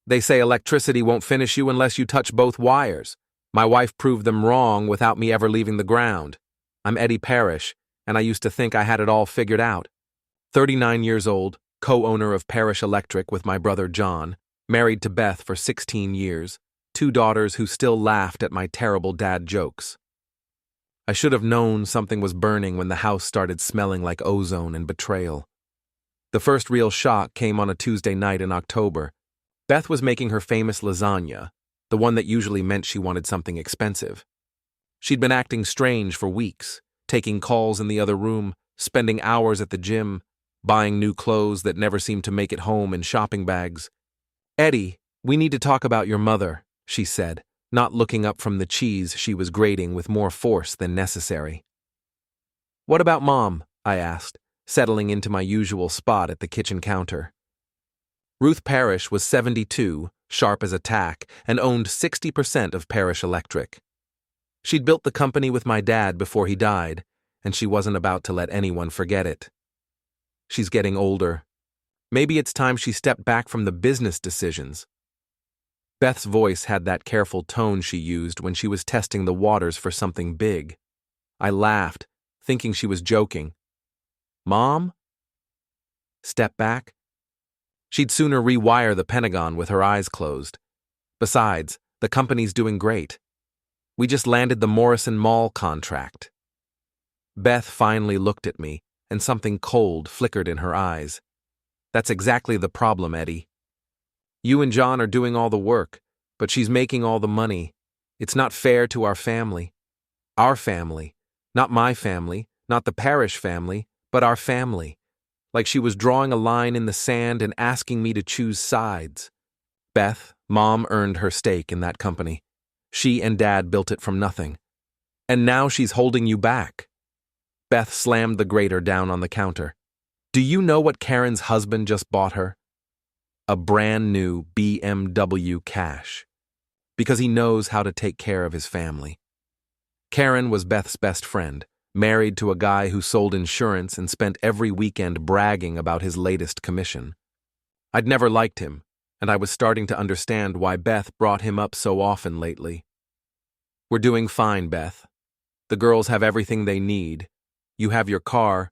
They say electricity won't finish you unless you touch both wires. My wife proved them wrong without me ever leaving the ground. I'm Eddie Parish, and I used to think I had it all figured out. 39 years old, co-owner of Parish Electric with my brother John, married to Beth for 16 years, 2 daughters who still laughed at my terrible dad jokes. I should have known something was burning when the house started smelling like ozone and betrayal. The first real shock came on a Tuesday night in October. Beth was making her famous lasagna, the one that usually meant she wanted something expensive. She'd been acting strange for weeks, taking calls in the other room, spending hours at the gym, buying new clothes that never seemed to make it home in shopping bags. "Eddie, we need to talk about your mother," she said, not looking up from the cheese she was grating with more force than necessary. "What about Mom?" I asked, settling into my usual spot at the kitchen counter. Ruth Parish was 72, sharp as a tack, and owned 60% of Parish Electric. She'd built the company with my dad before he died, and she wasn't about to let anyone forget it. She's getting older. Maybe it's time she stepped back from the business decisions. Beth's voice had that careful tone she used when she was testing the waters for something big. I laughed, thinking she was joking. "Mom? Step back?" She'd sooner rewire the Pentagon with her eyes closed. Besides, the company's doing great. We just landed the Morrison Mall contract. Beth finally looked at me, and something cold flickered in her eyes. "That's exactly the problem, Eddie. You and John are doing all the work, but she's making all the money. It's not fair to our family. Our family. Not my family, not the Parish family, but our family. Like she was drawing a line in the sand and asking me to choose sides. Beth, Mom earned her stake in that company. She and Dad built it from nothing. And now she's holding you back." Beth slammed the grater down on the counter. "Do you know what Karen's husband just bought her? A brand new BMW Cash. Because he knows how to take care of his family." Karen was Beth's best friend, married to a guy who sold insurance and spent every weekend bragging about his latest commission. I'd never liked him, and I was starting to understand why Beth brought him up so often lately. "We're doing fine, Beth. The girls have everything they need. You have your car.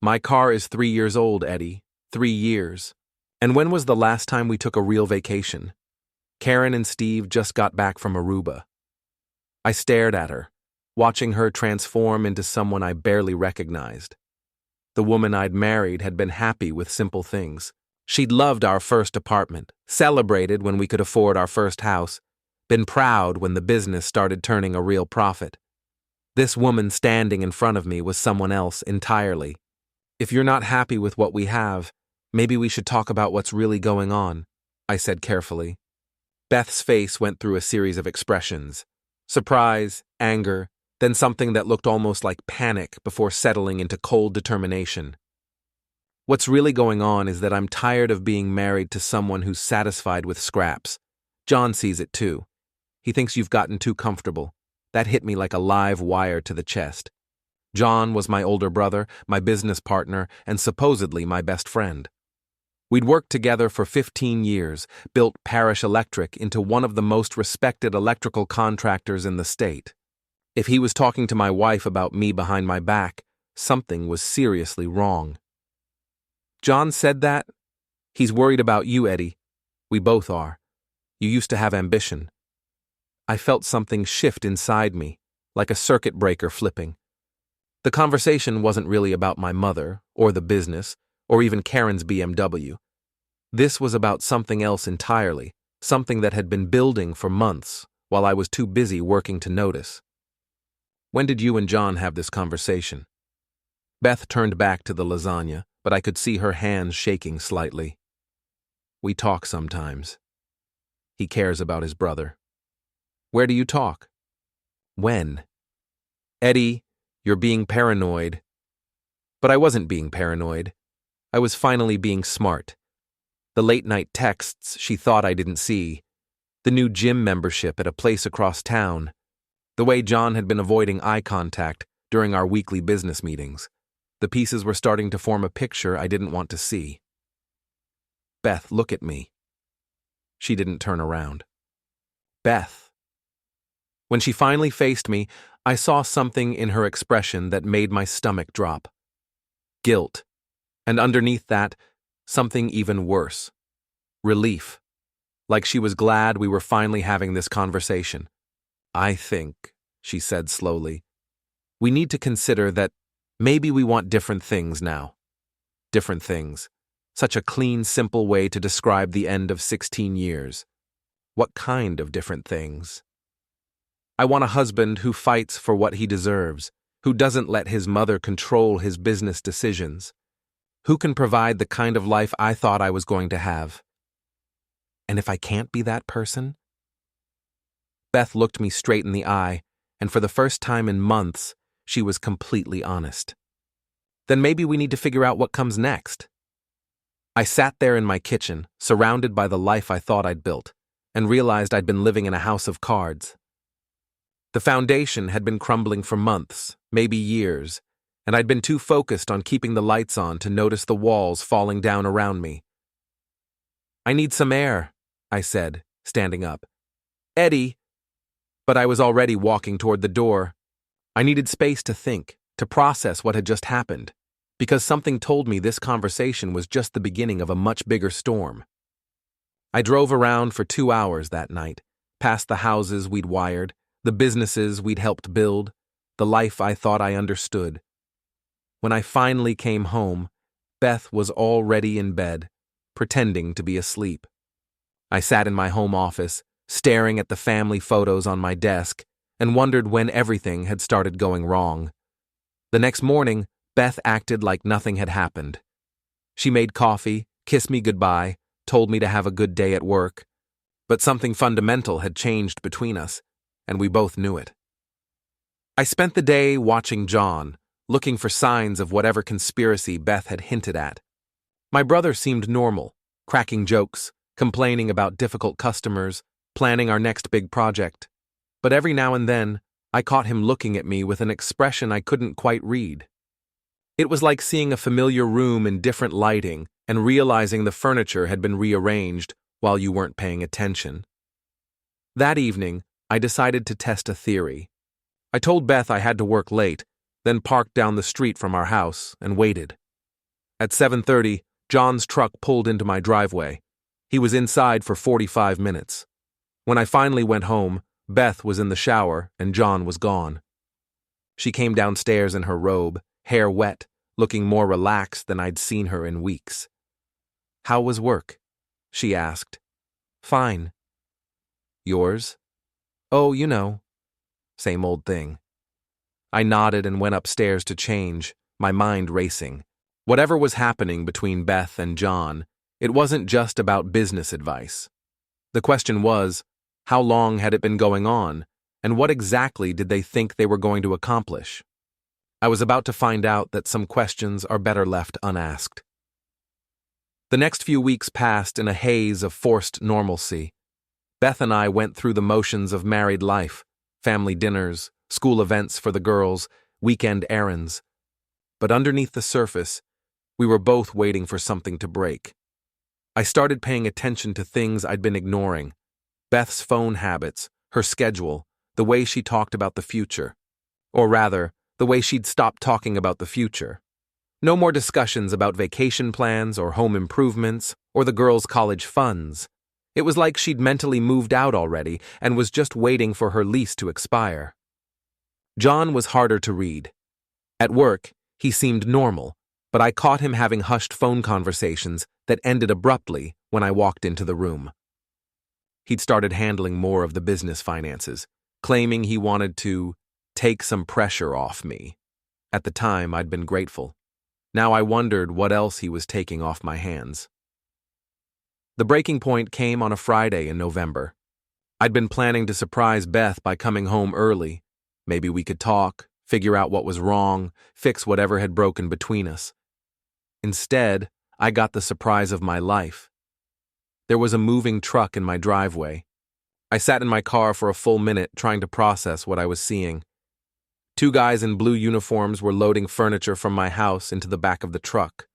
My car is 3 years old, Eddie. 3 years. And when was the last time we took a real vacation? Karen and Steve just got back from Aruba." I stared at her, watching her transform into someone I barely recognized. The woman I'd married had been happy with simple things. She'd loved our first apartment, celebrated when we could afford our first house, been proud when the business started turning a real profit. This woman standing in front of me was someone else entirely. "If you're not happy with what we have, maybe we should talk about what's really going on," I said carefully. Beth's face went through a series of expressions: surprise, anger, then something that looked almost like panic before settling into cold determination. "What's really going on is that I'm tired of being married to someone who's satisfied with scraps. John sees it too. He thinks you've gotten too comfortable. That hit me like a live wire to the chest. John was my older brother, my business partner, and supposedly my best friend. We'd worked together for 15 years, built Parish Electric into one of the most respected electrical contractors in the state. If he was talking to my wife about me behind my back, something was seriously wrong." "John said that? He's worried about you, Eddie. We both are. You used to have ambition." I felt something shift inside me, like a circuit breaker flipping. The conversation wasn't really about my mother, or the business, or even Karen's BMW. This was about something else entirely, something that had been building for months, while I was too busy working to notice. "When did you and John have this conversation?" Beth turned back to the lasagna, but I could see her hands shaking slightly. "We talk sometimes. He cares about his brother." "Where do you talk?" "When?" "Eddie, you're being paranoid." But I wasn't being paranoid. I was finally being smart. The late-night texts she thought I didn't see. The new gym membership at a place across town. The way John had been avoiding eye contact during our weekly business meetings. The pieces were starting to form a picture I didn't want to see. "Beth, look at me." She didn't turn around. Beth. When she finally faced me, I saw something in her expression that made my stomach drop. Guilt. And underneath that, something even worse. Relief. Like she was glad we were finally having this conversation. I think, she said slowly, we need to consider that maybe we want different things now. Different things. Such a clean, simple way to describe the end of 16 years. What kind of different things? I want a husband who fights for what he deserves, who doesn't let his mother control his business decisions, who can provide the kind of life I thought I was going to have. And if I can't be that person? Beth looked me straight in the eye, and for the first time in months, she was completely honest. Then maybe we need to figure out what comes next. I sat there in my kitchen, surrounded by the life I thought I'd built, and realized I'd been living in a house of cards. The foundation had been crumbling for months, maybe years, and I'd been too focused on keeping the lights on to notice the walls falling down around me. I need some air, I said, standing up. Eddie. But I was already walking toward the door. I needed space to think, to process what had just happened, because something told me this conversation was just the beginning of a much bigger storm. I drove around for 2 hours that night, past the houses we'd wired, the businesses we'd helped build, the life I thought I understood. When I finally came home, Beth was already in bed, pretending to be asleep. I sat in my home office, staring at the family photos on my desk, and wondered when everything had started going wrong. The next morning, Beth acted like nothing had happened. She made coffee, kissed me goodbye, told me to have a good day at work, but something fundamental had changed between us, and we both knew it. I spent the day watching John, looking for signs of whatever conspiracy Beth had hinted at. My brother seemed normal, cracking jokes, complaining about difficult customers, planning our next big project. But every now and then, I caught him looking at me with an expression I couldn't quite read. It was like seeing a familiar room in different lighting and realizing the furniture had been rearranged while you weren't paying attention. That evening, I decided to test a theory. I told Beth I had to work late, then parked down the street from our house and waited. At 7:30, John's truck pulled into my driveway. He was inside for 45 minutes. When I finally went home, Beth was in the shower and John was gone. She came downstairs in her robe, hair wet, looking more relaxed than I'd seen her in weeks. "How was work?" she asked. "Fine." "Yours?" "Oh, you know. Same old thing." I nodded and went upstairs to change, my mind racing. Whatever was happening between Beth and John, it wasn't just about business advice. The question was, how long had it been going on, and what exactly did they think they were going to accomplish? I was about to find out that some questions are better left unasked. The next few weeks passed in a haze of forced normalcy. Beth and I went through the motions of married life, family dinners, school events for the girls, weekend errands. But underneath the surface, we were both waiting for something to break. I started paying attention to things I'd been ignoring. Beth's phone habits, her schedule, the way she talked about the future. Or rather, the way she'd stopped talking about the future. No more discussions about vacation plans or home improvements or the girls' college funds. It was like she'd mentally moved out already and was just waiting for her lease to expire. John was harder to read. At work, he seemed normal, but I caught him having hushed phone conversations that ended abruptly when I walked into the room. He'd started handling more of the business finances, claiming he wanted to take some pressure off me. At the time, I'd been grateful. Now I wondered what else he was taking off my hands. The breaking point came on a Friday in November. I'd been planning to surprise Beth by coming home early. Maybe we could talk, figure out what was wrong, fix whatever had broken between us. Instead, I got the surprise of my life. There was a moving truck in my driveway. I sat in my car for a full minute trying to process what I was seeing. 2 guys in blue uniforms were loading furniture from my house into the back of the truck.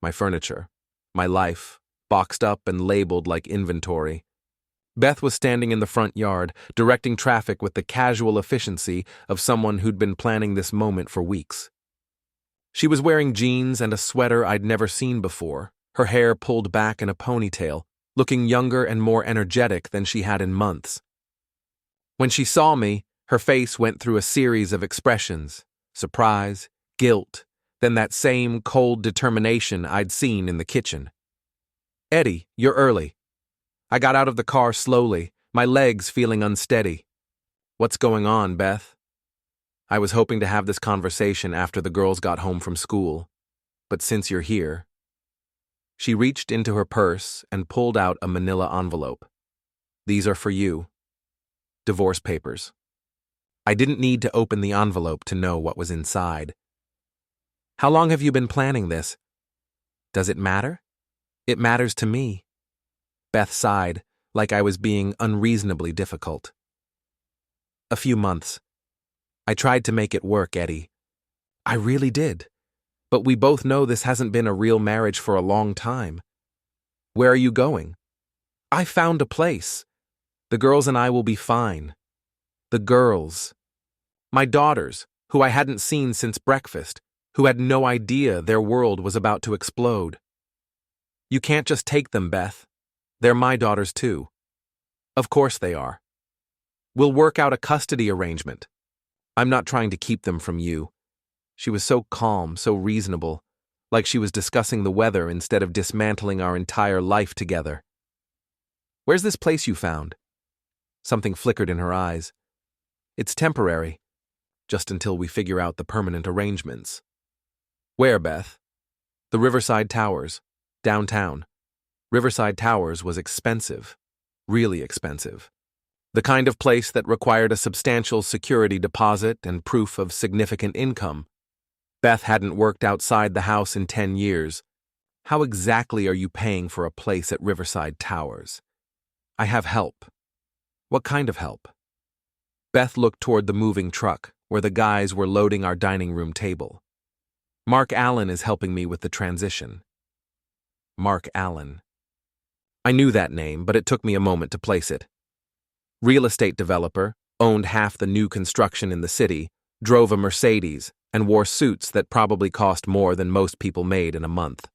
My furniture, my life, boxed up and labeled like inventory, Beth was standing in the front yard, directing traffic with the casual efficiency of someone who'd been planning this moment for weeks. She was wearing jeans and a sweater I'd never seen before, her hair pulled back in a ponytail, looking younger and more energetic than she had in months. When she saw me, her face went through a series of expressions: surprise, guilt, then that same cold determination I'd seen in the kitchen. "Eddie, you're early." I got out of the car slowly, my legs feeling unsteady. "What's going on, Beth?" I was hoping to have this conversation after the girls got home from school, but since you're here. She reached into her purse and pulled out a manila envelope. "These are for you. Divorce papers." I didn't need to open the envelope to know what was inside. "How long have you been planning this?" "Does it matter?" "It matters to me." Beth sighed, like I was being unreasonably difficult. "A few months. I tried to make it work, Eddie. I really did. But we both know this hasn't been a real marriage for a long time." "Where are you going?" "I found a place. The girls and I will be fine." The girls. My daughters, who I hadn't seen since breakfast, who had no idea their world was about to explode. "You can't just take them, Beth. They're my daughters too." "Of course they are. We'll work out a custody arrangement. I'm not trying to keep them from you." She was so calm, so reasonable, like she was discussing the weather instead of dismantling our entire life together. "Where's this place you found?" Something flickered in her eyes. "It's temporary, just until we figure out the permanent arrangements." "Where, Beth?" "The Riverside Towers, downtown." Riverside Towers was expensive, really expensive. The kind of place that required a substantial security deposit and proof of significant income. Beth hadn't worked outside the house in 10 years. "How exactly are you paying for a place at Riverside Towers?" "I have help." "What kind of help?" Beth looked toward the moving truck, where the guys were loading our dining room table. "Mark Allen is helping me with the transition." Mark Allen. I knew that name, but it took me a moment to place it. Real estate developer, owned half the new construction in the city, drove a Mercedes, and wore suits that probably cost more than most people made in a month.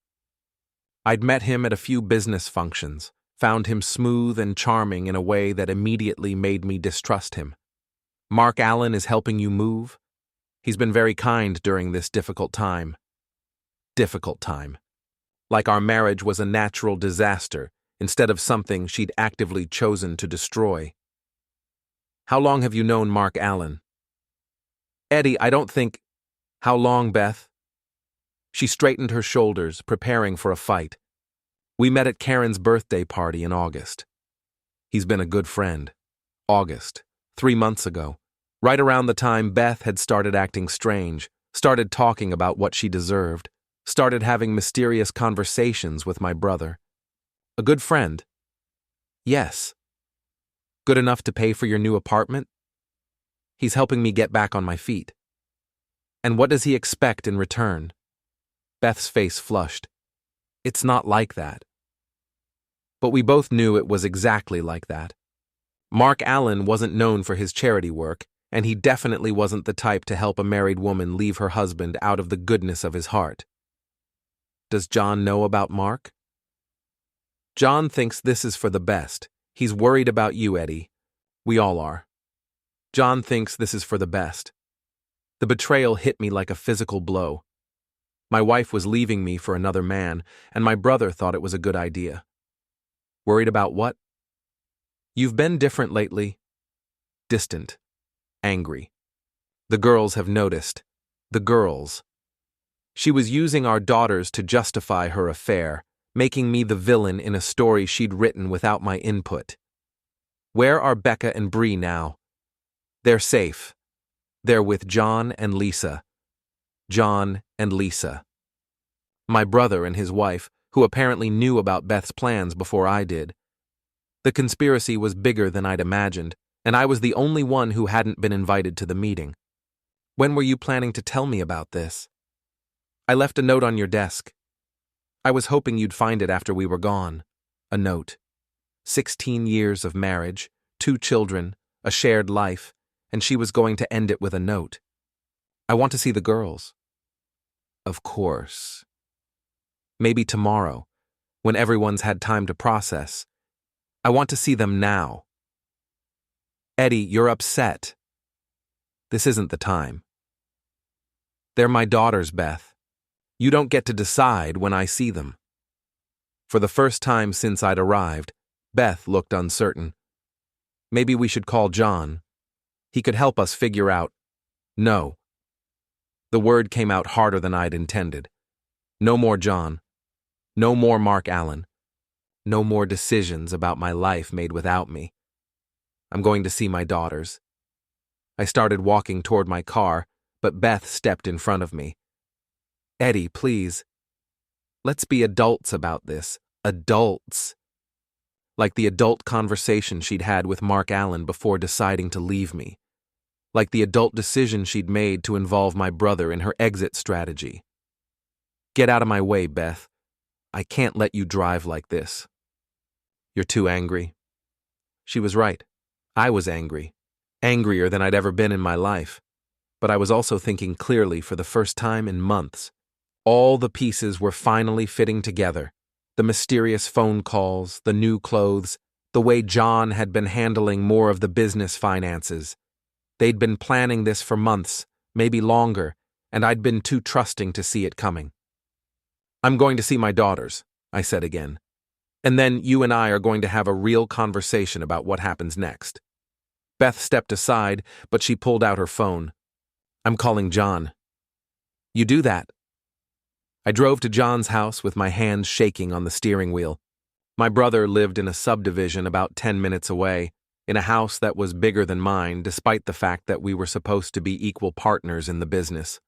I'd met him at a few business functions, found him smooth and charming in a way that immediately made me distrust him. "Mark Allen is helping you move?" "He's been very kind during this difficult time." Difficult time. Like our marriage was a natural disaster instead of something she'd actively chosen to destroy. "How long have you known Mark Allen?" "Eddie, I don't think—" "How long, Beth?" She straightened her shoulders, preparing for a fight. "We met at Karen's birthday party in August." He's been a good friend. August, 3 months ago, right around the time Beth had started acting strange, started talking about what she deserved, started having mysterious conversations with my brother. "A good friend?" "Yes." "Good enough to pay for your new apartment?" "He's helping me get back on my feet." "And what does he expect in return?" Beth's face flushed. "It's not like that." But we both knew it was exactly like that. Mark Allen wasn't known for his charity work, and he definitely wasn't the type to help a married woman leave her husband out of the goodness of his heart. "Does John know about Mark?" "John thinks this is for the best. He's worried about you, Eddie. We all are. John thinks this is for the best." The betrayal hit me like a physical blow. My wife was leaving me for another man, and my brother thought it was a good idea. Worried about what? "You've been different lately." Distant. Angry. "The girls have noticed." The girls. She was using our daughters to justify her affair, making me the villain in a story she'd written without my input. "Where are Becca and Bree now?" "They're safe. They're with John and Lisa." John and Lisa. My brother and his wife, who apparently knew about Beth's plans before I did. The conspiracy was bigger than I'd imagined, and I was the only one who hadn't been invited to the meeting. "When were you planning to tell me about this?" "I left a note on your desk. I was hoping you'd find it after we were gone." A note. 16 years of marriage, 2 children, a shared life, and she was going to end it with a note. I want to see the girls. Of course. Maybe tomorrow, when everyone's had time to process. I want to see them now. Eddie, you're upset. This isn't the time. They're my daughters, Beth. You don't get to decide when I see them. For the first time since I'd arrived, Beth looked uncertain. Maybe we should call John. He could help us figure out. No. The word came out harder than I'd intended. No more John. No more Mark Allen. No more decisions about my life made without me. I'm going to see my daughters. I started walking toward my car, but Beth stepped in front of me. Eddie, please. Let's be adults about this. Adults. Like the adult conversation she'd had with Mark Allen before deciding to leave me. Like the adult decision she'd made to involve my brother in her exit strategy. Get out of my way, Beth. I can't let you drive like this. You're too angry. She was right. I was angry. Angrier than I'd ever been in my life. But I was also thinking clearly for the first time in months. All the pieces were finally fitting together. The mysterious phone calls, the new clothes, the way John had been handling more of the business finances. They'd been planning this for months, maybe longer, and I'd been too trusting to see it coming. I'm going to see my daughters, I said again. And then you and I are going to have a real conversation about what happens next. Beth stepped aside, but she pulled out her phone. I'm calling John. You do that. I drove to John's house with my hands shaking on the steering wheel. My brother lived in a subdivision about 10 minutes away, in a house that was bigger than mine, despite the fact that we were supposed to be equal partners in the business.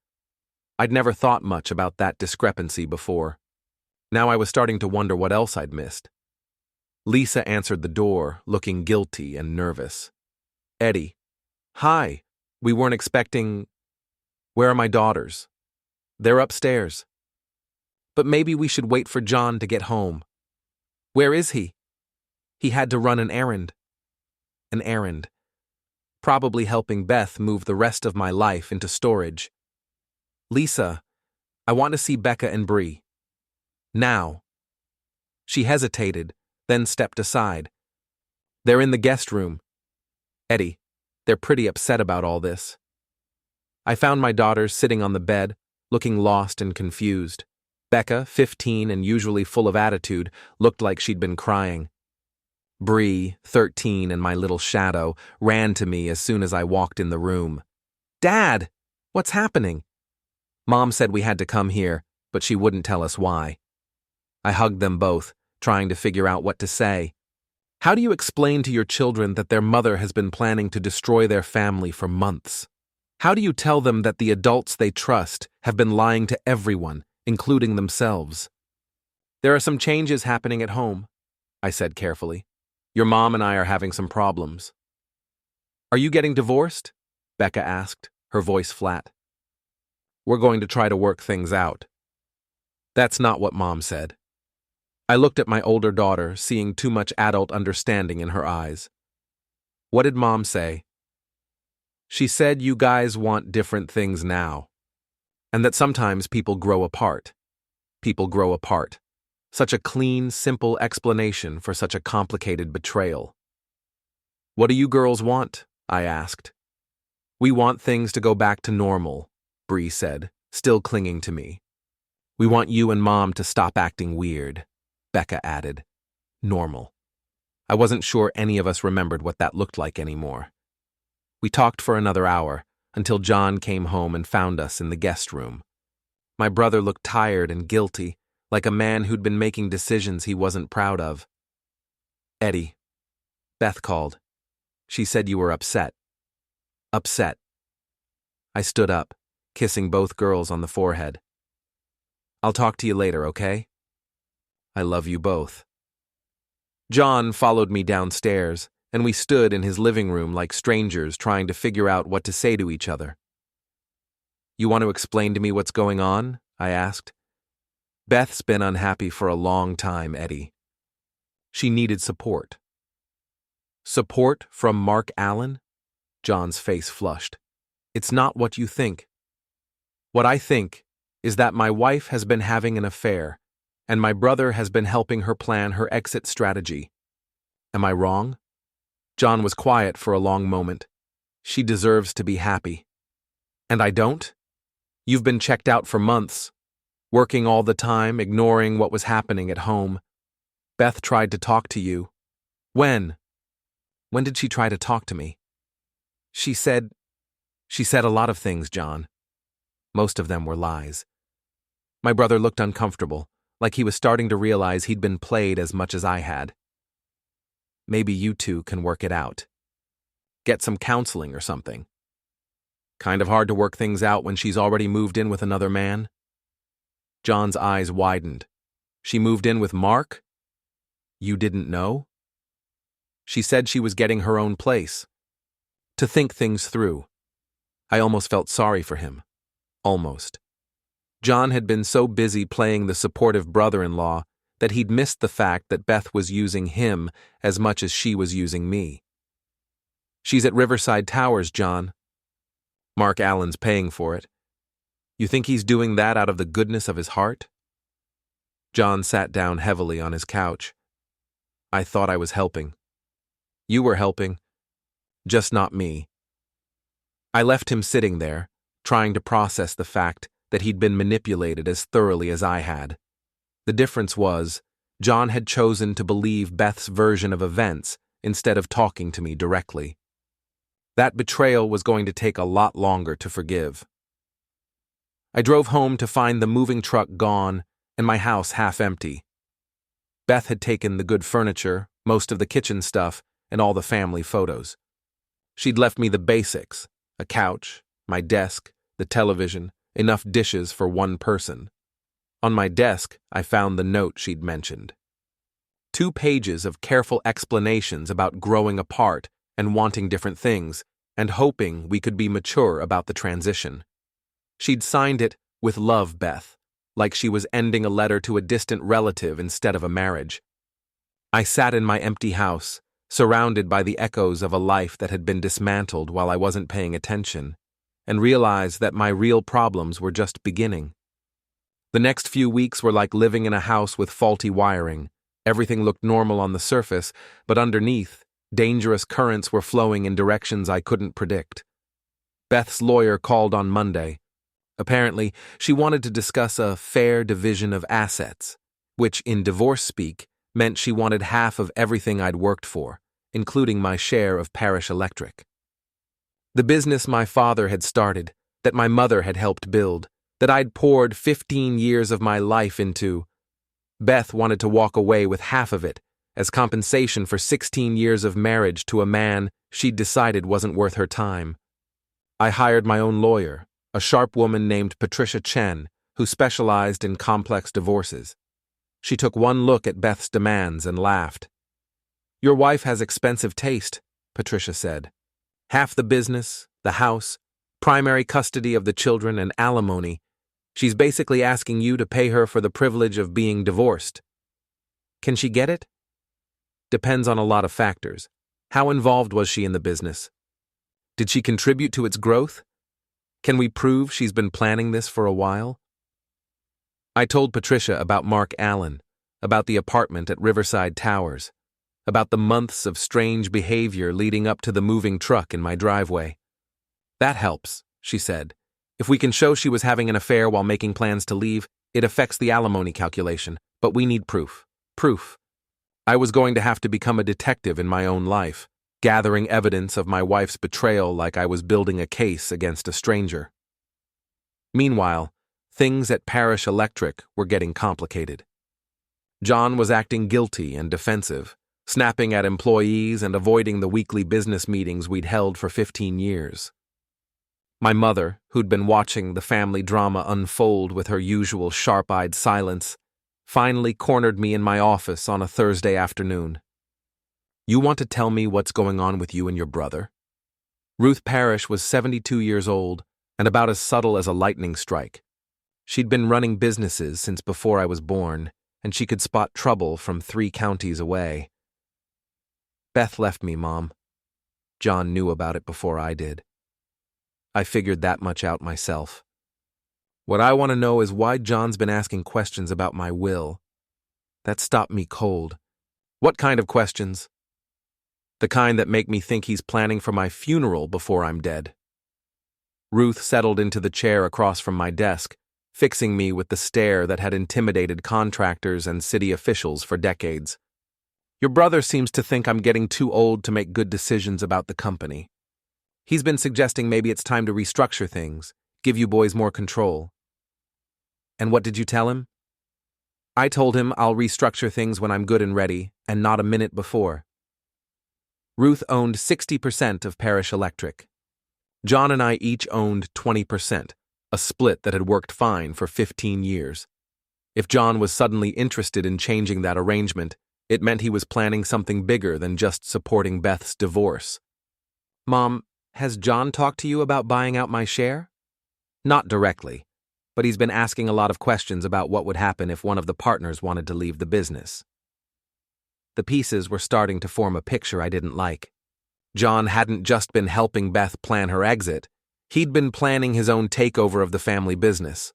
I'd never thought much about that discrepancy before. Now I was starting to wonder what else I'd missed. Lisa answered the door, looking guilty and nervous. Eddie. Hi. We weren't expecting... Where are my daughters? They're upstairs. But maybe we should wait for John to get home. Where is he? He had to run an errand. An errand. Probably helping Beth move the rest of my life into storage. Lisa, I want to see Becca and Bree. Now. She hesitated, then stepped aside. They're in the guest room. Eddie, they're pretty upset about all this. I found my daughters sitting on the bed, looking lost and confused. Becca, 15 and usually full of attitude, looked like she'd been crying. Bree, 13 and my little shadow, ran to me as soon as I walked in the room. Dad! What's happening? Mom said we had to come here, but she wouldn't tell us why. I hugged them both, trying to figure out what to say. How do you explain to your children that their mother has been planning to destroy their family for months? How do you tell them that the adults they trust have been lying to everyone, including themselves? There are some changes happening at home, I said carefully. Your mom and I are having some problems. Are you getting divorced? Becca asked, her voice flat. We're going to try to work things out. That's not what Mom said. I looked at my older daughter, seeing too much adult understanding in her eyes. What did Mom say? She said you guys want different things now, and that sometimes people grow apart. People grow apart. Such a clean, simple explanation for such a complicated betrayal. What do you girls want? I asked. We want things to go back to normal, Bree said, still clinging to me. We want you and Mom to stop acting weird, Becca added. Normal. I wasn't sure any of us remembered what that looked like anymore. We talked for another hour, until John came home and found us in the guest room. My brother looked tired and guilty, like a man who'd been making decisions he wasn't proud of. Eddie. Beth called. She said you were upset. Upset. I stood up, kissing both girls on the forehead. I'll talk to you later, okay? I love you both. John followed me downstairs, and we stood in his living room like strangers trying to figure out what to say to each other. You want to explain to me what's going on? I asked. Beth's been unhappy for a long time, Eddie. She needed support. Support from Mark Allen? John's face flushed. It's not what you think. What I think is that my wife has been having an affair, and my brother has been helping her plan her exit strategy. Am I wrong? John was quiet for a long moment. She deserves to be happy. And I don't? You've been checked out for months, working all the time, ignoring what was happening at home. Beth tried to talk to you. When? When did she try to talk to me? She said a lot of things, John. Most of them were lies. My brother looked uncomfortable, like he was starting to realize he'd been played as much as I had. Maybe you two can work it out. Get some counseling or something. Kind of hard to work things out when she's already moved in with another man. John's eyes widened. She moved in with Mark? You didn't know? She said she was getting her own place. To think things through. I almost felt sorry for him. Almost. John had been so busy playing the supportive brother-in-law that he'd missed the fact that Beth was using him as much as she was using me. She's at Riverside Towers, John. Mark Allen's paying for it. You think he's doing that out of the goodness of his heart? John sat down heavily on his couch. I thought I was helping. You were helping. Just not me. I left him sitting there, trying to process the fact that he'd been manipulated as thoroughly as I had. The difference was, John had chosen to believe Beth's version of events instead of talking to me directly. That betrayal was going to take a lot longer to forgive. I drove home to find the moving truck gone and my house half empty. Beth had taken the good furniture, most of the kitchen stuff, and all the family photos. She'd left me the basics, a couch, my desk, the television, enough dishes for one person. On my desk, I found the note she'd mentioned. 2 pages of careful explanations about growing apart and wanting different things, and hoping we could be mature about the transition. She'd signed it, "With love, Beth," like she was ending a letter to a distant relative instead of a marriage. I sat in my empty house, surrounded by the echoes of a life that had been dismantled while I wasn't paying attention, and realized that my real problems were just beginning. The next few weeks were like living in a house with faulty wiring. Everything looked normal on the surface, but underneath, dangerous currents were flowing in directions I couldn't predict. Beth's lawyer called on Monday. Apparently, she wanted to discuss a fair division of assets, which, in divorce speak, meant she wanted half of everything I'd worked for, including my share of Parish Electric. The business my father had started, that my mother had helped build, that I'd poured 15 years of my life into. Beth wanted to walk away with half of it, as compensation for 16 years of marriage to a man she'd decided wasn't worth her time. I hired my own lawyer, a sharp woman named Patricia Chen, who specialized in complex divorces. She took one look at Beth's demands and laughed. "Your wife has expensive taste," Patricia said. "Half the business, the house, primary custody of the children, and alimony. She's basically asking you to pay her for the privilege of being divorced. Can she get it? Depends on a lot of factors. How involved was she in the business? Did she contribute to its growth? Can we prove she's been planning this for a while?" I told Patricia about Mark Allen, about the apartment at Riverside Towers, about the months of strange behavior leading up to the moving truck in my driveway. "That helps," she said. "If we can show she was having an affair while making plans to leave, it affects the alimony calculation, but we need proof. Proof." I was going to have to become a detective in my own life, gathering evidence of my wife's betrayal like I was building a case against a stranger. Meanwhile, things at Parish Electric were getting complicated. John was acting guilty and defensive, snapping at employees and avoiding the weekly business meetings we'd held for 15 years. My mother, who'd been watching the family drama unfold with her usual sharp-eyed silence, finally cornered me in my office on a Thursday afternoon. "You want to tell me what's going on with you and your brother?" Ruth Parish was 72 years old and about as subtle as a lightning strike. She'd been running businesses since before I was born, and she could spot trouble from 3 counties away. Beth left me, Mom. John knew about it before I did. I figured that much out myself. What I want to know is why John's been asking questions about my will. That stopped me cold. What kind of questions? The kind that make me think he's planning for my funeral before I'm dead. Ruth settled into the chair across from my desk, fixing me with the stare that had intimidated contractors and city officials for decades. Your brother seems to think I'm getting too old to make good decisions about the company. He's been suggesting maybe it's time to restructure things, give you boys more control. And what did you tell him? I told him I'll restructure things when I'm good and ready, and not a minute before. Ruth owned 60% of Parish Electric. John and I each owned 20%, a split that had worked fine for 15 years. If John was suddenly interested in changing that arrangement, it meant he was planning something bigger than just supporting Beth's divorce. Mom, has John talked to you about buying out my share? Not directly, but he's been asking a lot of questions about what would happen if one of the partners wanted to leave the business. The pieces were starting to form a picture I didn't like. John hadn't just been helping Beth plan her exit, he'd been planning his own takeover of the family business.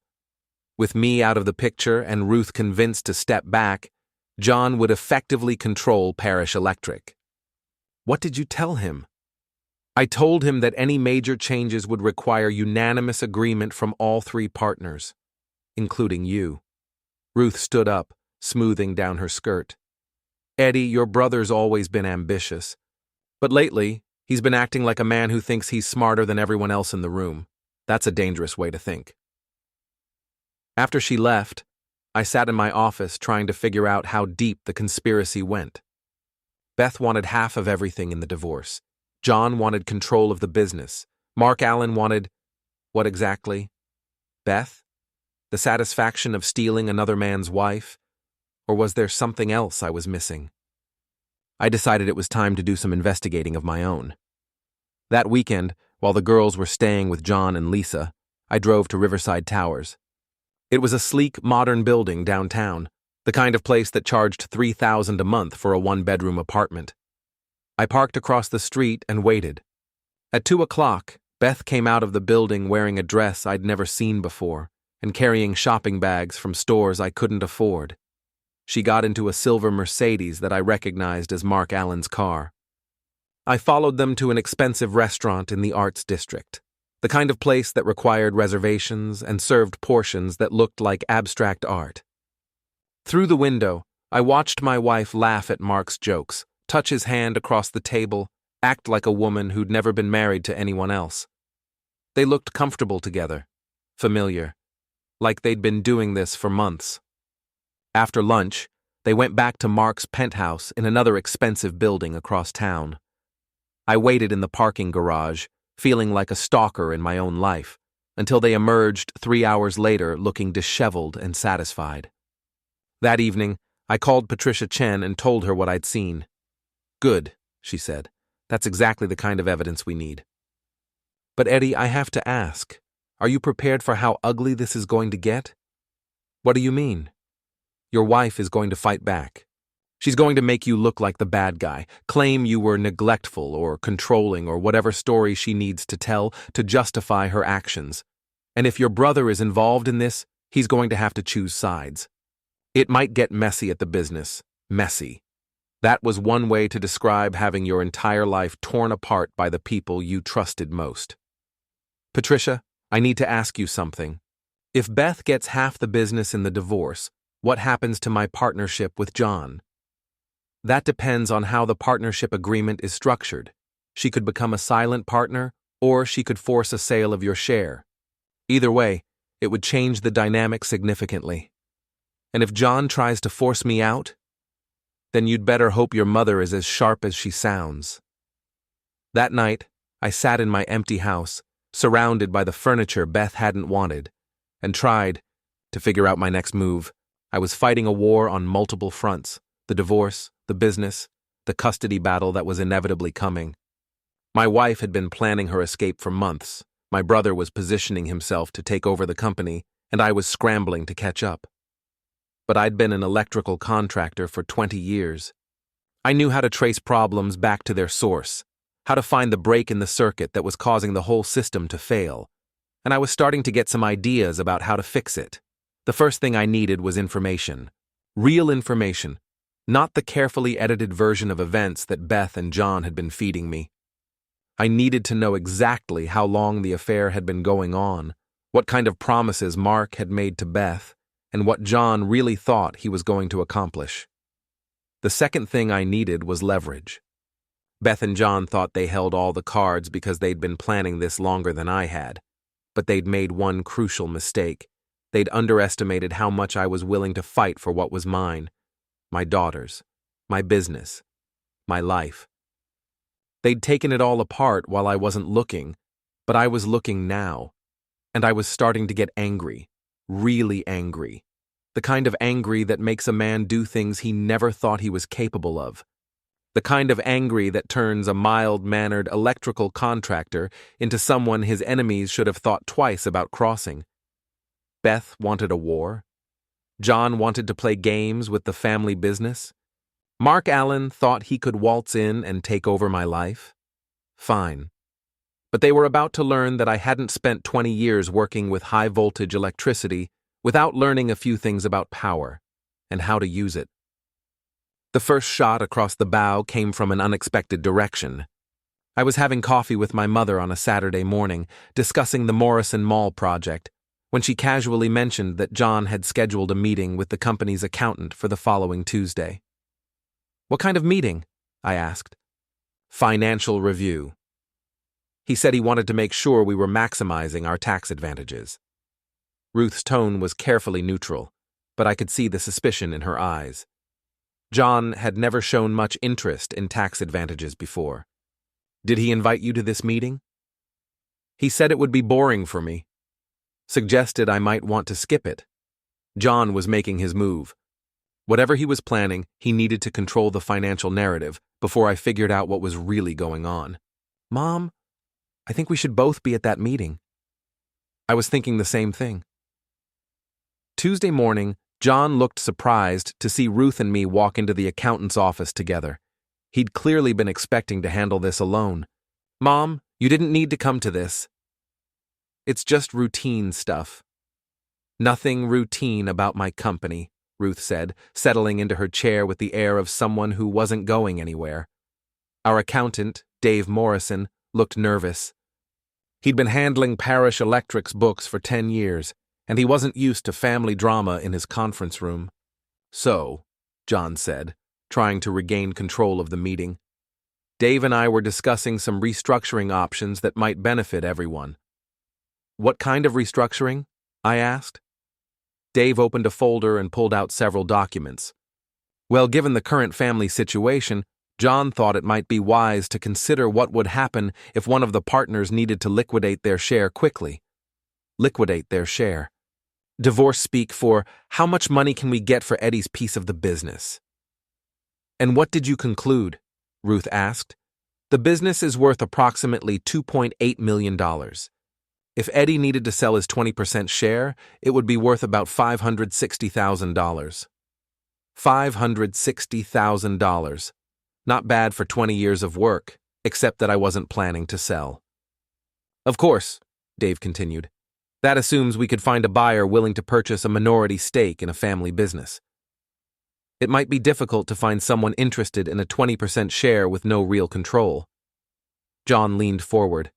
With me out of the picture and Ruth convinced to step back, John would effectively control Parish Electric. What did you tell him? I told him that any major changes would require unanimous agreement from all three partners, including you. Ruth stood up, smoothing down her skirt. Eddie, your brother's always been ambitious. But lately, he's been acting like a man who thinks he's smarter than everyone else in the room. That's a dangerous way to think. After she left, I sat in my office trying to figure out how deep the conspiracy went. Beth wanted half of everything in the divorce. John wanted control of the business. Mark Allen wanted, what exactly? Beth? The satisfaction of stealing another man's wife? Or was there something else I was missing? I decided it was time to do some investigating of my own. That weekend, while the girls were staying with John and Lisa, I drove to Riverside Towers. It was a sleek, modern building downtown, the kind of place that charged $3,000 a month for a one-bedroom apartment. I parked across the street and waited. At 2 o'clock, Beth came out of the building wearing a dress I'd never seen before and carrying shopping bags from stores I couldn't afford. She got into a silver Mercedes that I recognized as Mark Allen's car. I followed them to an expensive restaurant in the Arts District, the kind of place that required reservations and served portions that looked like abstract art. Through the window, I watched my wife laugh at Mark's jokes, touch his hand across the table, act like a woman who'd never been married to anyone else. They looked comfortable together, familiar, like they'd been doing this for months. After lunch, they went back to Mark's penthouse in another expensive building across town. I waited in the parking garage, feeling like a stalker in my own life, until they emerged 3 hours later looking disheveled and satisfied. That evening, I called Patricia Chen and told her what I'd seen. Good, she said. That's exactly the kind of evidence we need. But Eddie, I have to ask, are you prepared for how ugly this is going to get? What do you mean? Your wife is going to fight back. She's going to make you look like the bad guy, claim you were neglectful or controlling or whatever story she needs to tell to justify her actions. And if your brother is involved in this, he's going to have to choose sides. It might get messy at the business. Messy. That was one way to describe having your entire life torn apart by the people you trusted most. Patricia, I need to ask you something. If Beth gets half the business in the divorce, what happens to my partnership with John? That depends on how the partnership agreement is structured. She could become a silent partner, or she could force a sale of your share. Either way, it would change the dynamic significantly. And if John tries to force me out, then you'd better hope your mother is as sharp as she sounds. That night, I sat in my empty house, surrounded by the furniture Beth hadn't wanted, and tried to figure out my next move. I was fighting a war on multiple fronts: the divorce, the business, the custody battle that was inevitably coming. My wife had been planning her escape for months. My brother was positioning himself to take over the company, and I was scrambling to catch up. But I'd been an electrical contractor for 20 years. I knew how to trace problems back to their source, how to find the break in the circuit that was causing the whole system to fail, and I was starting to get some ideas about how to fix it. The first thing I needed was information. Real information, not the carefully edited version of events that Beth and John had been feeding me. I needed to know exactly how long the affair had been going on, what kind of promises Mark had made to Beth, and what John really thought he was going to accomplish. The second thing I needed was leverage. Beth and John thought they held all the cards because they'd been planning this longer than I had, but they'd made one crucial mistake. They'd underestimated how much I was willing to fight for what was mine, my daughters, my business, my life. They'd taken it all apart while I wasn't looking, but I was looking now, and I was starting to get angry, really angry. The kind of angry that makes a man do things he never thought he was capable of. The kind of angry that turns a mild-mannered electrical contractor into someone his enemies should have thought twice about crossing. Beth wanted a war. John wanted to play games with the family business. Mark Allen thought he could waltz in and take over my life. Fine. But they were about to learn that I hadn't spent 20 years working with high-voltage electricity without learning a few things about power and how to use it. The first shot across the bow came from an unexpected direction. I was having coffee with my mother on a Saturday morning, discussing the Morrison Mall project, when she casually mentioned that John had scheduled a meeting with the company's accountant for the following Tuesday. "What kind of meeting?" I asked. "Financial review." He said he wanted to make sure we were maximizing our tax advantages. Ruth's tone was carefully neutral, but I could see the suspicion in her eyes. John had never shown much interest in tax advantages before. "Did he invite you to this meeting?" "He said it would be boring for me. Suggested I might want to skip it." John was making his move. Whatever he was planning, he needed to control the financial narrative before I figured out what was really going on. "Mom, I think we should both be at that meeting." I was thinking the same thing. Tuesday morning, John looked surprised to see Ruth and me walk into the accountant's office together. He'd clearly been expecting to handle this alone. "Mom, you didn't need to come to this. It's just routine stuff." "Nothing routine about my company," Ruth said, settling into her chair with the air of someone who wasn't going anywhere. Our accountant, Dave Morrison, looked nervous. He'd been handling Parish Electric's books for 10 years, and he wasn't used to family drama in his conference room. "So," John said, trying to regain control of the meeting, "Dave and I were discussing some restructuring options that might benefit everyone." "What kind of restructuring?" I asked. Dave opened a folder and pulled out several documents. Well, given the current family situation, John thought it might be wise to consider what would happen if one of the partners needed to liquidate their share quickly. Liquidate their share. Divorce speak for, how much money can we get for Eddie's piece of the business? "And what did you conclude?" Ruth asked. "The business is worth approximately $2.8 million. If Eddie needed to sell his 20% share, it would be worth about $560,000. $560,000. Not bad for 20 years of work, except that I wasn't planning to sell." "Of course," Dave continued. "That assumes we could find a buyer willing to purchase a minority stake in a family business. It might be difficult to find someone interested in a 20% share with no real control." John leaned forward.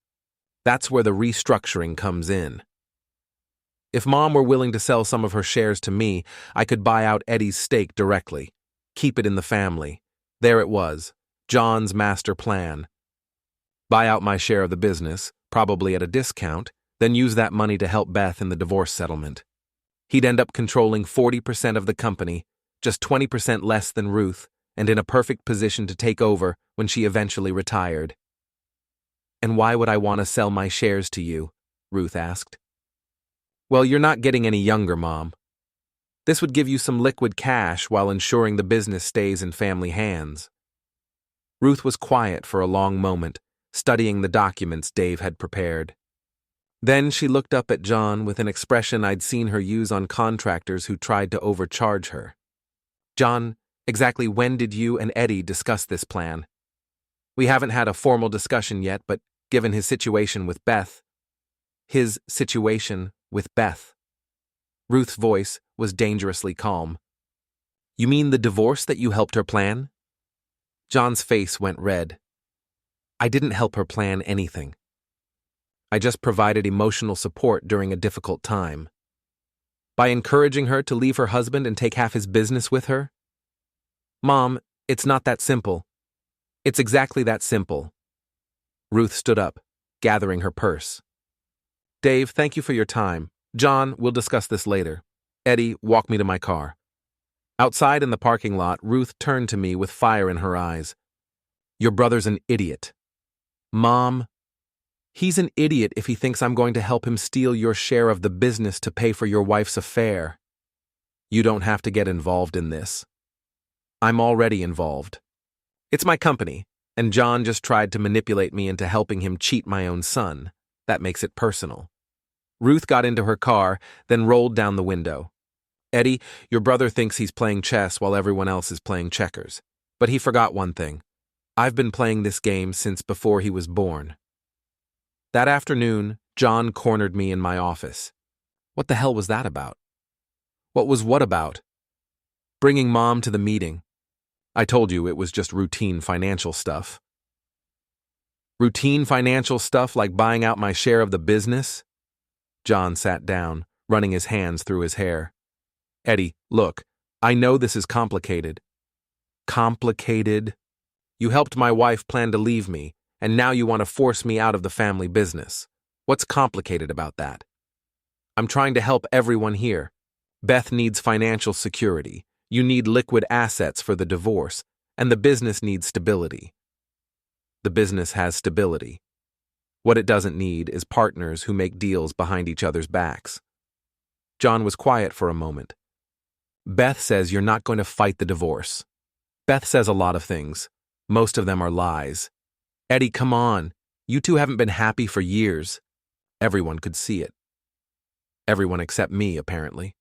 "That's where the restructuring comes in. If Mom were willing to sell some of her shares to me, I could buy out Eddie's stake directly, keep it in the family. There it was, John's master plan. Buy out my share of the business, probably at a discount, then use that money to help Beth in the divorce settlement. He'd end up controlling 40% of the company, just 20% less than Ruth, and in a perfect position to take over when she eventually retired." "And why would I want to sell my shares to you?" Ruth asked. "Well, you're not getting any younger, Mom. This would give you some liquid cash while ensuring the business stays in family hands." Ruth was quiet for a long moment, studying the documents Dave had prepared. Then she looked up at John with an expression I'd seen her use on contractors who tried to overcharge her. "John, Exactly when did you and Eddie discuss this plan? We haven't had a formal discussion yet, but given his situation with Beth. Ruth's voice was dangerously calm. You mean the divorce that you helped her plan? John's face went red. I didn't help her plan anything. I just provided emotional support during a difficult time. By encouraging her to leave her husband and take half his business with her? Mom, it's not that simple. It's exactly that simple. Ruth stood up, gathering her purse. Dave, thank you for your time. John, we'll discuss this later. Eddie, walk me to my car. Outside in the parking lot, Ruth turned to me with fire in her eyes. Your brother's an idiot. Mom, he's an idiot if he thinks I'm going to help him steal your share of the business to pay for your wife's affair. You don't have to get involved in this. I'm already involved. It's my company, and John just tried to manipulate me into helping him cheat my own son. That makes it personal. Ruth got into her car, then rolled down the window. Eddie, your brother thinks he's playing chess while everyone else is playing checkers. But he forgot one thing. I've been playing this game since before he was born. That afternoon, John cornered me in my office. What the hell was that about? What about? Bringing Mom to the meeting. I told you it was just routine financial stuff. Routine financial stuff like buying out my share of the business? John sat down, running his hands through his hair. Eddie, look, I know this is complicated. Complicated? You helped my wife plan to leave me, and now you want to force me out of the family business. What's complicated about that? I'm trying to help everyone here. Beth needs financial security. You need liquid assets for the divorce, and the business needs stability. The business has stability. What it doesn't need is partners who make deals behind each other's backs. John was quiet for a moment. Beth says you're not going to fight the divorce. Beth says a lot of things. Most of them are lies. Eddie, come on. You two haven't been happy for years. Everyone could see it. Everyone except me, apparently.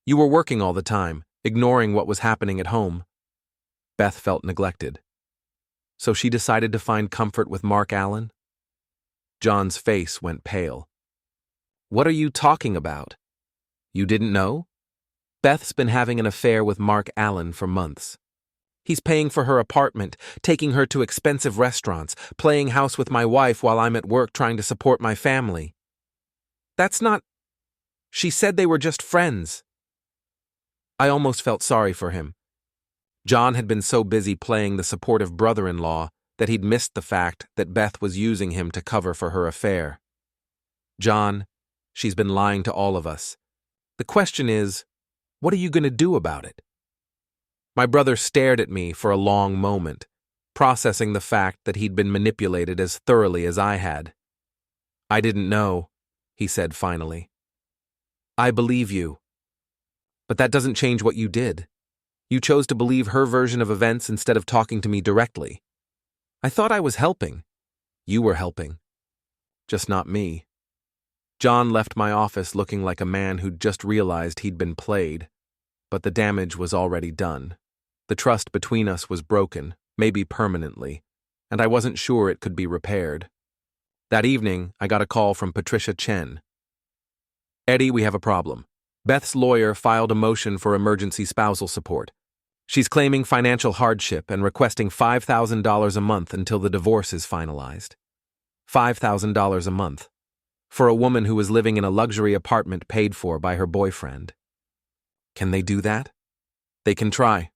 You were working all the time, ignoring what was happening at home. Beth felt neglected. So she decided to find comfort with Mark Allen? John's face went pale. What are you talking about? You didn't know? Beth's been having an affair with Mark Allen for months. He's paying for her apartment, taking her to expensive restaurants, playing house with my wife while I'm at work trying to support my family. That's not... She said they were just friends. I almost felt sorry for him. John had been so busy playing the supportive brother-in-law that he'd missed the fact that Beth was using him to cover for her affair. John, she's been lying to all of us. The question is, what are you going to do about it? My brother stared at me for a long moment, processing the fact that he'd been manipulated as thoroughly as I had. I didn't know, he said finally. I believe you. But that doesn't change what you did. You chose to believe her version of events instead of talking to me directly. I thought I was helping. You were helping. Just not me. John left my office looking like a man who'd just realized he'd been played. But the damage was already done. The trust between us was broken, maybe permanently, and I wasn't sure it could be repaired. That evening, I got a call from Patricia Chen. Eddie, we have a problem. Beth's lawyer filed a motion for emergency spousal support. She's claiming financial hardship and requesting $5,000 a month until the divorce is finalized. $5,000 a month. For a woman who was living in a luxury apartment paid for by her boyfriend. Can they do that? They can try.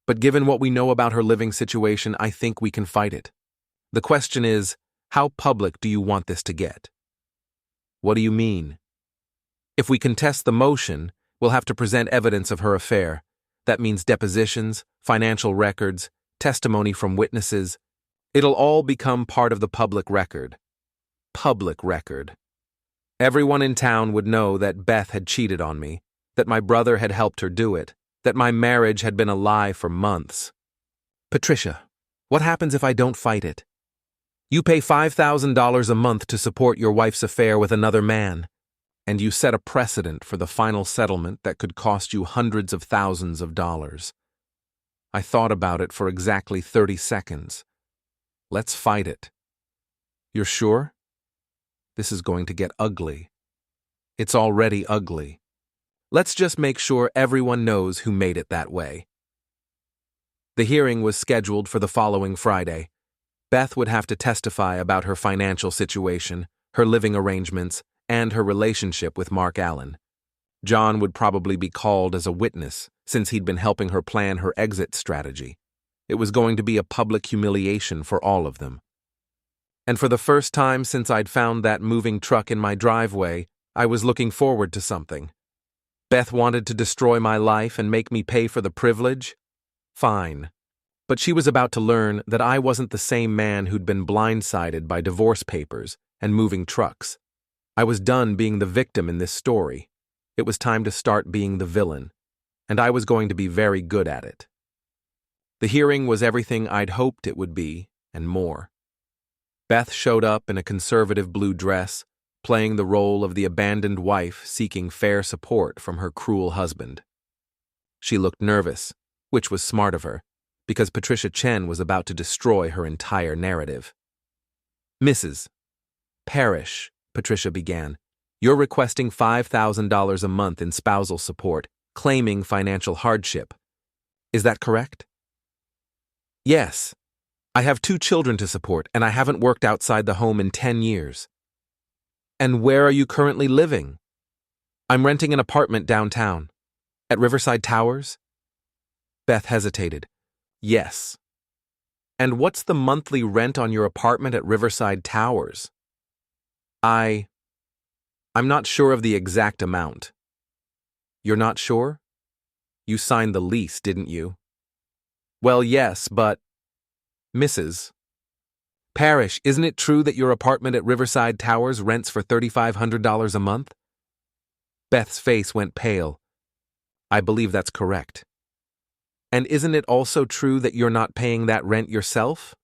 But given what we know about her living situation, I think we can fight it. The question is, how public do you want this to get? What do you mean? If we contest the motion, we'll have to present evidence of her affair. That means depositions, financial records, testimony from witnesses. It'll all become part of the public record. Public record. Everyone in town would know that Beth had cheated on me, that my brother had helped her do it, that my marriage had been a lie for months. Patricia, what happens if I don't fight it? You pay $5,000 a month to support your wife's affair with another man, and you set a precedent for the final settlement that could cost you hundreds of thousands of dollars. I thought about it for exactly 30 seconds. Let's fight it. You're sure? This is going to get ugly. It's already ugly. Let's just make sure everyone knows who made it that way. The hearing was scheduled for the following Friday. Beth would have to testify about her financial situation, her living arrangements, and her relationship with Mark Allen. John would probably be called as a witness, since he'd been helping her plan her exit strategy. It was going to be a public humiliation for all of them. And for the first time since I'd found that moving truck in my driveway, I was looking forward to something. Beth wanted to destroy my life and make me pay for the privilege? Fine. But she was about to learn that I wasn't the same man who'd been blindsided by divorce papers and moving trucks. I was done being the victim in this story. It was time to start being the villain, and I was going to be very good at it. The hearing was everything I'd hoped it would be, and more. Beth showed up in a conservative blue dress, playing the role of the abandoned wife seeking fair support from her cruel husband. She looked nervous, which was smart of her, because Patricia Chen was about to destroy her entire narrative. Mrs. Parish, Patricia began, you're requesting $5,000 a month in spousal support, claiming financial hardship. Is that correct? Yes. I have 2 children to support, and I haven't worked outside the home in 10 years. And where are you currently living? I'm renting an apartment downtown. At Riverside Towers? Beth hesitated. Yes. And what's the monthly rent on your apartment at Riverside Towers? I'm not sure of the exact amount. You're not sure? You signed the lease, didn't you? Well, yes, but... Mrs. Parish, isn't it true that your apartment at Riverside Towers rents for $3,500 a month? Beth's face went pale. I believe that's correct. And isn't it also true that you're not paying that rent yourself?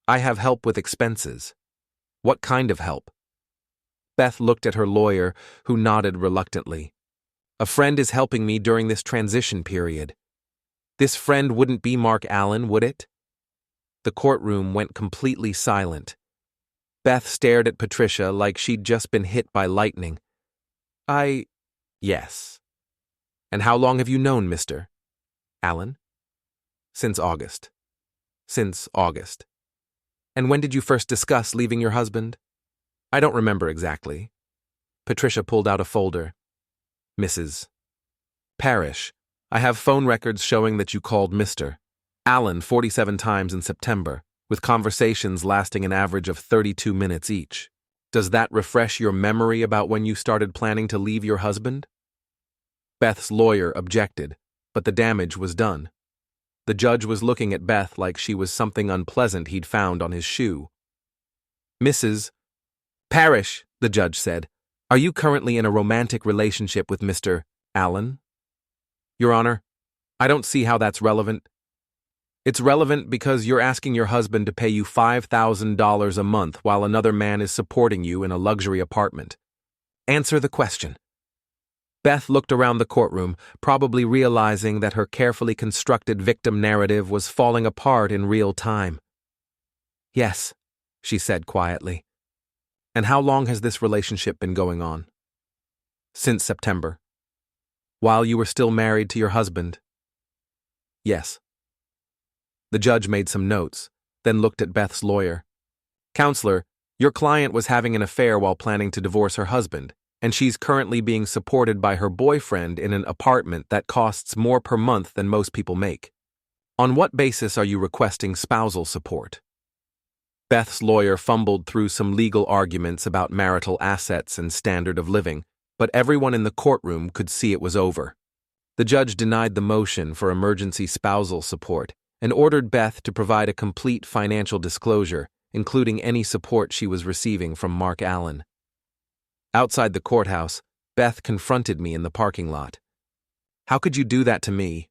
I have help with expenses. What kind of help? Beth looked at her lawyer, who nodded reluctantly. A friend is helping me during this transition period. This friend wouldn't be Mark Allen, would it? The courtroom went completely silent. Beth stared at Patricia like she'd just been hit by lightning. Yes. And how long have you known Mr. Allen? Since August. Since August. And when did you first discuss leaving your husband? I don't remember exactly. Patricia pulled out a folder. Mrs. Parish, I have phone records showing that you called Mr. Allen 47 times in September, with conversations lasting an average of 32 minutes each. Does that refresh your memory about when you started planning to leave your husband? Beth's lawyer objected, but the damage was done. The judge was looking at Beth like she was something unpleasant he'd found on his shoe. Mrs. Parish, the judge said, are you currently in a romantic relationship with Mr. Allen? Your Honor, I don't see how that's relevant. It's relevant because you're asking your husband to pay you $5,000 a month while another man is supporting you in a luxury apartment. Answer the question. Beth looked around the courtroom, probably realizing that her carefully constructed victim narrative was falling apart in real time. Yes, she said quietly. And how long has this relationship been going on? Since September. While you were still married to your husband? Yes. The judge made some notes, then looked at Beth's lawyer. Counselor, your client was having an affair while planning to divorce her husband, and she's currently being supported by her boyfriend in an apartment that costs more per month than most people make. On what basis are you requesting spousal support? Beth's lawyer fumbled through some legal arguments about marital assets and standard of living, but everyone in the courtroom could see it was over. The judge denied the motion for emergency spousal support and ordered Beth to provide a complete financial disclosure, including any support she was receiving from Mark Allen. Outside the courthouse, Beth confronted me in the parking lot. How could you do that to me?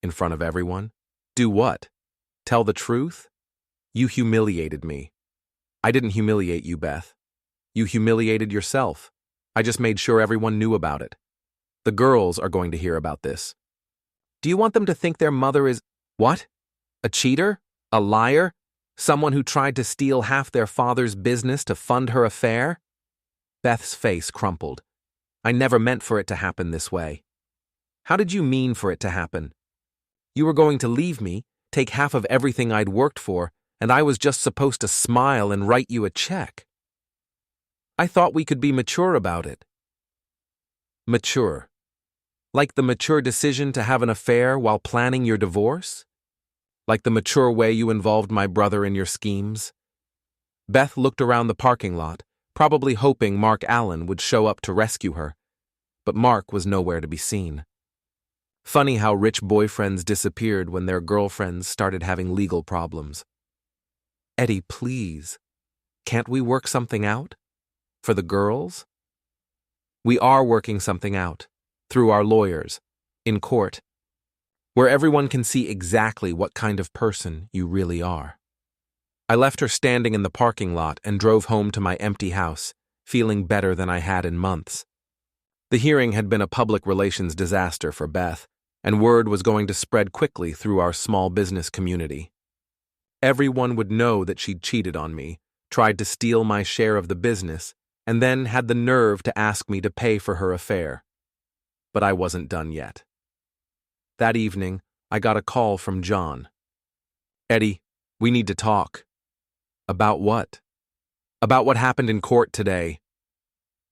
In front of everyone? Do what? Tell the truth? You humiliated me. I didn't humiliate you, Beth. You humiliated yourself. I just made sure everyone knew about it. The girls are going to hear about this. Do you want them to think their mother is... What? A cheater? A liar? Someone who tried to steal half their father's business to fund her affair? Beth's face crumpled. I never meant for it to happen this way. How did you mean for it to happen? You were going to leave me, take half of everything I'd worked for, and I was just supposed to smile and write you a check. I thought we could be mature about it. Mature? Like the mature decision to have an affair while planning your divorce? Like the mature way you involved my brother in your schemes? Beth looked around the parking lot, probably hoping Mark Allen would show up to rescue her, but Mark was nowhere to be seen. Funny how rich boyfriends disappeared when their girlfriends started having legal problems. Eddie, please, can't we work something out? For the girls? We are working something out, through our lawyers, in court, where everyone can see exactly what kind of person you really are. I left her standing in the parking lot and drove home to my empty house, feeling better than I had in months. The hearing had been a public relations disaster for Beth, and word was going to spread quickly through our small business community. Everyone would know that she'd cheated on me, tried to steal my share of the business, and then had the nerve to ask me to pay for her affair. But I wasn't done yet. That evening, I got a call from John. Eddie, we need to talk. About what? About what happened in court today.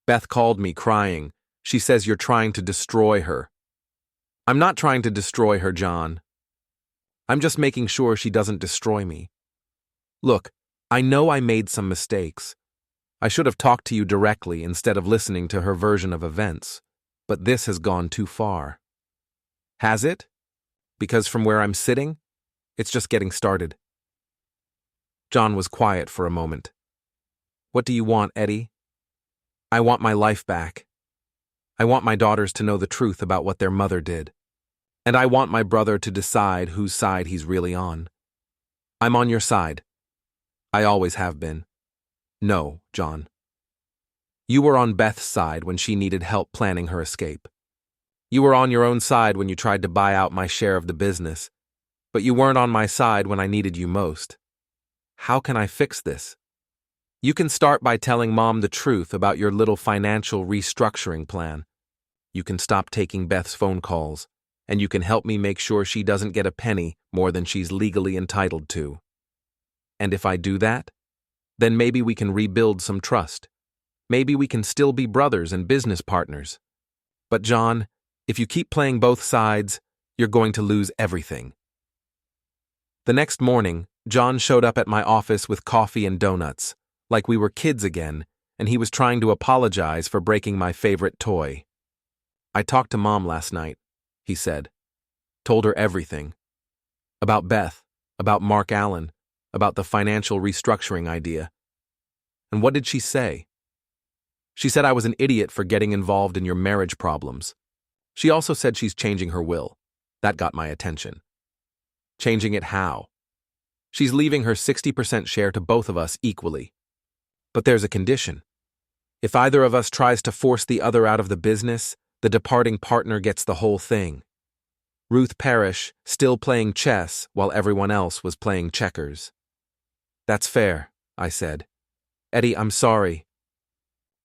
Beth called me crying. She says you're trying to destroy her. I'm not trying to destroy her, John. I'm just making sure she doesn't destroy me. Look, I know I made some mistakes. I should have talked to you directly instead of listening to her version of events, but this has gone too far. Has it? Because from where I'm sitting, it's just getting started. John was quiet for a moment. What do you want, Eddie? I want my life back. I want my daughters to know the truth about what their mother did. And I want my brother to decide whose side he's really on. I'm on your side. I always have been. No, John. You were on Beth's side when she needed help planning her escape. You were on your own side when you tried to buy out my share of the business, but you weren't on my side when I needed you most. How can I fix this? You can start by telling Mom the truth about your little financial restructuring plan. You can stop taking Beth's phone calls, and you can help me make sure she doesn't get a penny more than she's legally entitled to. And if I do that, then maybe we can rebuild some trust. Maybe we can still be brothers and business partners. But John, if you keep playing both sides, you're going to lose everything. The next morning, John showed up at my office with coffee and donuts, like we were kids again, and he was trying to apologize for breaking my favorite toy. I talked to Mom last night, he said. Told her everything. About Beth, about Mark Allen, about the financial restructuring idea. And what did she say? She said I was an idiot for getting involved in your marriage problems. She also said she's changing her will. That got my attention. Changing it how? She's leaving her 60% share to both of us equally. But there's a condition. If either of us tries to force the other out of the business, the departing partner gets the whole thing. Ruth Parish still playing chess while everyone else was playing checkers. That's fair, I said. Eddie, I'm sorry.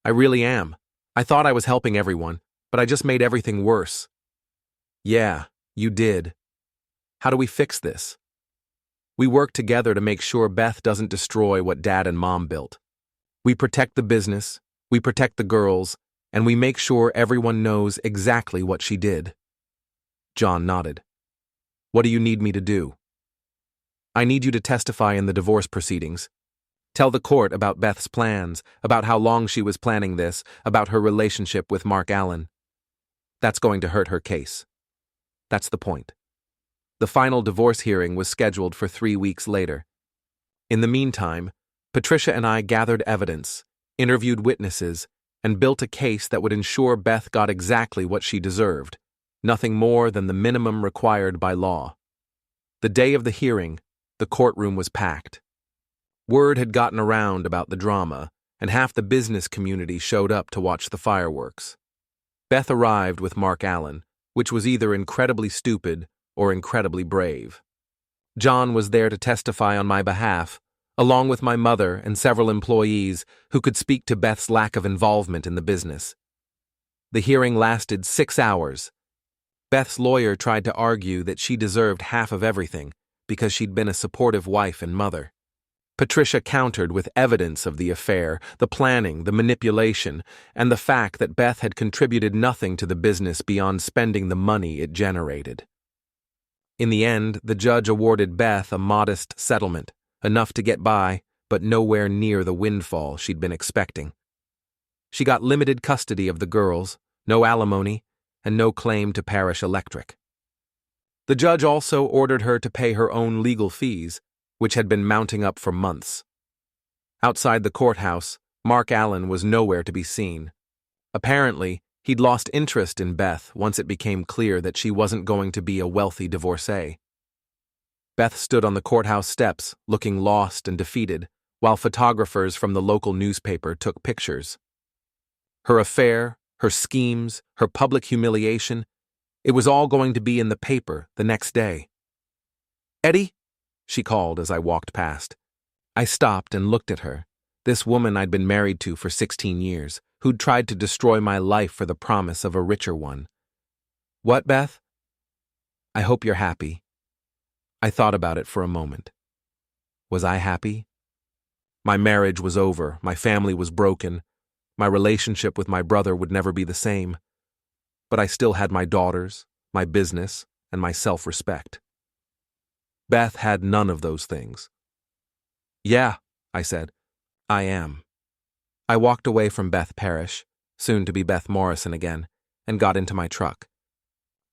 I really am. I thought I was helping everyone, but I just made everything worse. Yeah, you did. How do we fix this? We work together to make sure Beth doesn't destroy what Dad and Mom built. We protect the business, we protect the girls, and we make sure everyone knows exactly what she did. John nodded. What do you need me to do? I need you to testify in the divorce proceedings. Tell the court about Beth's plans, about how long she was planning this, about her relationship with Mark Allen. That's going to hurt her case. That's the point. The final divorce hearing was scheduled for 3 weeks later. In the meantime, Patricia and I gathered evidence, interviewed witnesses, and built a case that would ensure Beth got exactly what she deserved, nothing more than the minimum required by law. The day of the hearing, the courtroom was packed. Word had gotten around about the drama, and half the business community showed up to watch the fireworks. Beth arrived with Mark Allen, which was either incredibly stupid or incredibly brave. John was there to testify on my behalf, along with my mother and several employees who could speak to Beth's lack of involvement in the business. The hearing lasted 6 hours. Beth's lawyer tried to argue that she deserved half of everything because she'd been a supportive wife and mother. Patricia countered with evidence of the affair, the planning, the manipulation, and the fact that Beth had contributed nothing to the business beyond spending the money it generated. In the end, the judge awarded Beth a modest settlement, enough to get by, but nowhere near the windfall she'd been expecting. She got limited custody of the girls, no alimony, and no claim to Parish Electric. The judge also ordered her to pay her own legal fees, which had been mounting up for months. Outside the courthouse, Mark Allen was nowhere to be seen. Apparently, he'd lost interest in Beth once it became clear that she wasn't going to be a wealthy divorcee. Beth stood on the courthouse steps, looking lost and defeated, while photographers from the local newspaper took pictures. Her affair, her schemes, her public humiliation, it was all going to be in the paper the next day. "Eddie?" she called as I walked past. I stopped and looked at her, this woman I'd been married to for 16 years, who'd tried to destroy my life for the promise of a richer one. "What, Beth?" "I hope you're happy." I thought about it for a moment. Was I happy? My marriage was over, my family was broken, my relationship with my brother would never be the same. But I still had my daughters, my business, and my self-respect. Beth had none of those things. "Yeah," I said, "I am." I walked away from Beth Parish, soon to be Beth Morrison again, and got into my truck.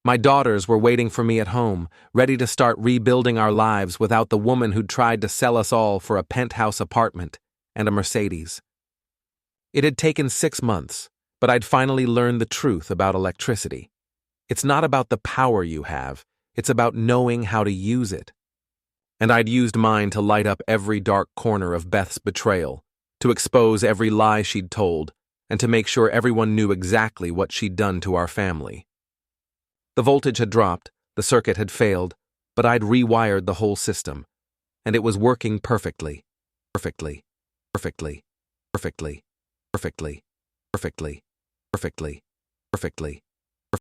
My daughters were waiting for me at home, ready to start rebuilding our lives without the woman who'd tried to sell us all for a penthouse apartment and a Mercedes. It had taken 6 months, but I'd finally learned the truth about electricity. It's not about the power you have, it's about knowing how to use it. And I'd used mine to light up every dark corner of Beth's betrayal, to expose every lie she'd told, and to make sure everyone knew exactly what she'd done to our family. The voltage had dropped, the circuit had failed, but I'd rewired the whole system, and it was working perfectly, perfectly, perfectly, perfectly, perfectly, perfectly, perfectly, perfectly,